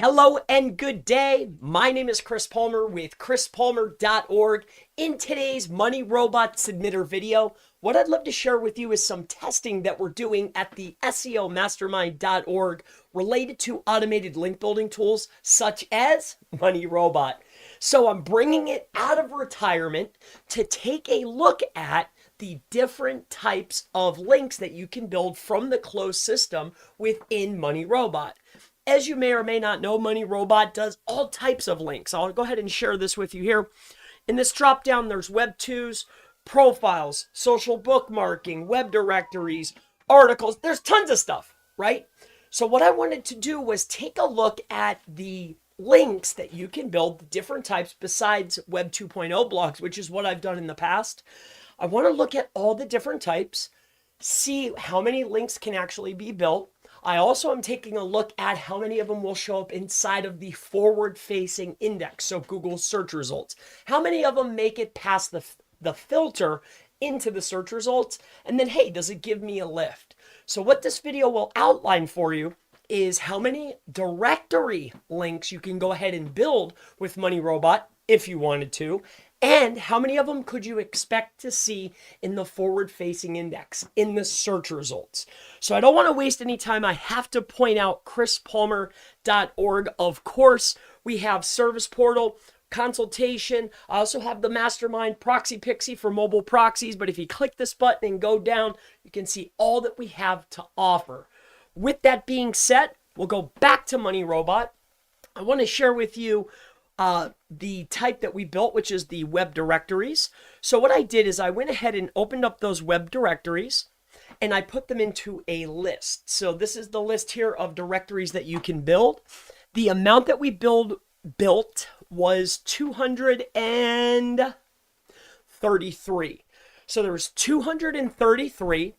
Hello and good day. My name is Chris Palmer with chrispalmer.org. In today's Money Robot Submitter video, what I'd love to share with you is some testing that we're doing at the SEOmastermind.org related to automated link building tools such as Money Robot. So I'm bringing it out of retirement to take a look at the different types of links that you can build from the closed system within Money Robot. As you may or may not know, Money Robot does all types of links. I'll go ahead and share this with you here. In this drop down, there's Web 2s, profiles, social bookmarking, web directories, articles. There's tons of stuff, right? So what I wanted to do was take a look at the links that you can build, the different types besides Web 2.0 blogs, which is what I've done in the past. I want to look at all the different types, see how many links can actually be built. I also am taking a look at how many of them will show up inside of the forward-facing index, so Google search results. How many of them make it past the filter into the search results? And then, hey, does it give me a lift? So what this video will outline for you is how many directory links you can go ahead and build with Money Robot if you wanted to, and how many of them could you expect to see in the forward-facing index, in the search results? So I don't want to waste any time. I have to point out chrispalmer.org. Of course, we have Service Portal, consultation. I also have the Mastermind Proxy Pixie for mobile proxies. But if you click this button and go down, you can see all that we have to offer. With that being said, we'll go back to Money Robot. I want to share with you the type that we built, which is the web directories. So what I did is I went ahead and opened up those web directories and I put them into a list. So this is the list here of directories that you can build. The amount that we built was 233. So there was 233.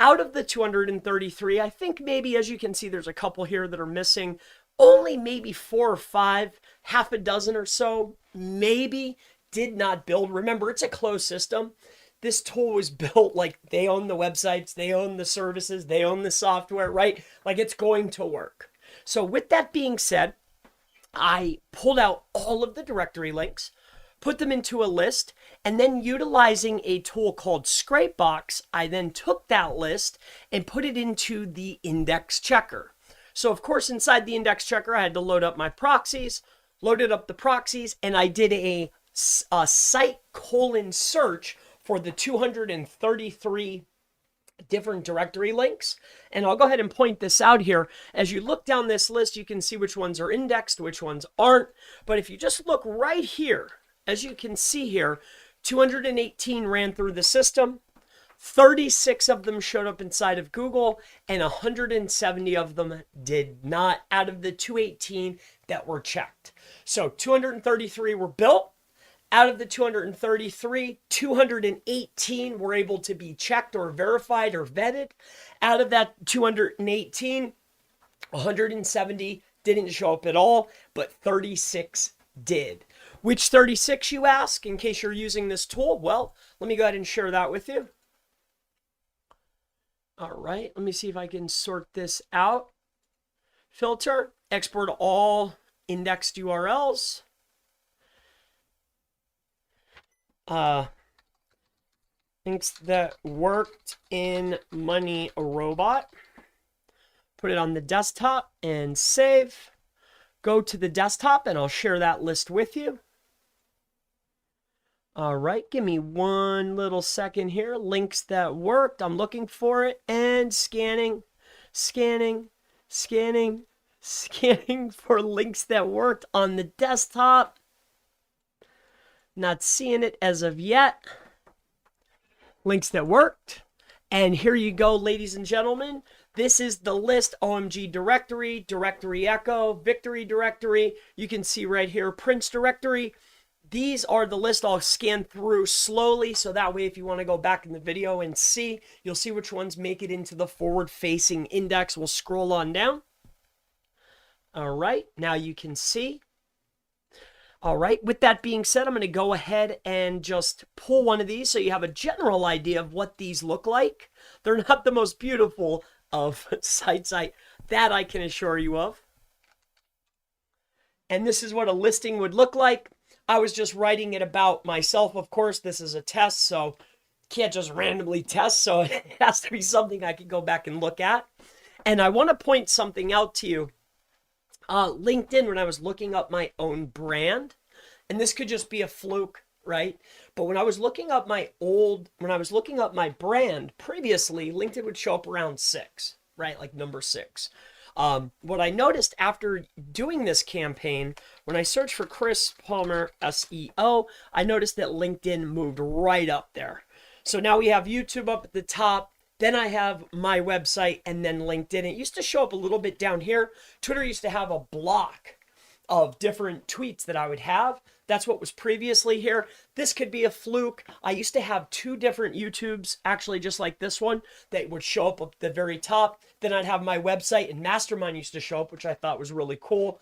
Out of the 233, I think maybe, as you can see, there's a couple here that are missing. Only maybe 4 or 5, half a dozen or so, maybe did not build. Remember, it's a closed system. This tool was built like they own the websites, they own the services, they own the software, right? Like it's going to work. So with that being said, I pulled out all of the directory links, put them into a list, and then utilizing a tool called Scrapebox, I then took that list and put it into the index checker. So of course, inside the index checker, I had to load up my proxies, loaded up the proxies, and I did a site search for the 233 different directory links. And I'll go ahead and point this out here. As you look down this list, you can see which ones are indexed, which ones aren't. But if you just look right here, as you can see here, 218 ran through the system. 36 of them showed up inside of Google, and 170 of them did not out of the 218 that were checked. So 233 were built. Out of the 233, 218 were able to be checked or verified or vetted. Out of that 218, 170 didn't show up at all, but 36 did. Which 36, you ask, in case you're using this tool? Well, let me go ahead and share that with you. All right, let me see if I can sort this out. Filter, export all indexed URLs. Links that worked in Money Robot. Put it on the desktop and save. Go to the desktop and I'll share that list with you. All right, give me one little second here. Links that worked. I'm looking for it and scanning for links that worked on the desktop. Not seeing it as of yet. Links that worked. And here you go, ladies and gentlemen. This is the list: OMG directory, directory echo, victory directory. You can see right here, Prince directory. These are the list. I'll scan through slowly, so that way if you want to go back in the video and see, you'll see which ones make it into the forward-facing index. We'll scroll on down. All right, now you can see. All right, with that being said, I'm going to go ahead and just pull one of these so you have a general idea of what these look like. They're not the most beautiful of sites, that I can assure you of. And this is what a listing would look like. I was just writing it about myself. Of course, this is a test, so can't just randomly test. So it has to be something I can go back and look at. And I want to point something out to you. LinkedIn, when I was looking up my own brand, and this could just be a fluke, right? But when I was looking up my brand previously, LinkedIn would show up around 6, right? Like number 6. What I noticed after doing this campaign, when I searched for Chris Palmer SEO, I noticed that LinkedIn moved right up there. So now we have YouTube up at the top. Then I have my website and then LinkedIn. It used to show up a little bit down here. Twitter used to have a block of different tweets that I would have. That's what was previously here. This could be a fluke. I used to have 2 different YouTubes, actually just like this one, that would show up at the very top. Then I'd have my website, and Mastermind used to show up, which I thought was really cool.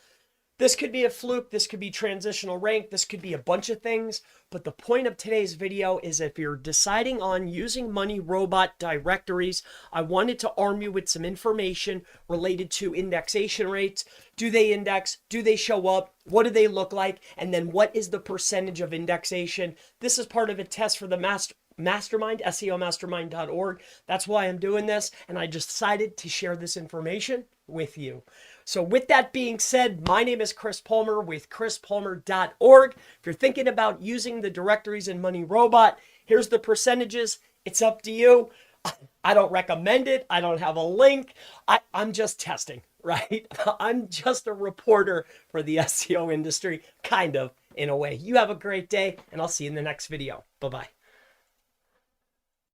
This could be a fluke. This could be transitional rank. This could be a bunch of things. But the point of today's video is if you're deciding on using Money Robot directories, I wanted to arm you with some information related to indexation rates. Do they index? Do they show up? What do they look like? And then what is the percentage of indexation? This is part of a test for the Mastermind, SEOmastermind.org. That's why I'm doing this. And I just decided to share this information with you. So with that being said, my name is Chris Palmer with chrispalmer.org. If you're thinking about using the directories in Money Robot, here's the percentages. It's up to you. I don't recommend it. I don't have a link. I'm just testing, right? I'm just a reporter for the SEO industry, kind of, in a way. You have a great day, and I'll see you in the next video. Bye-bye.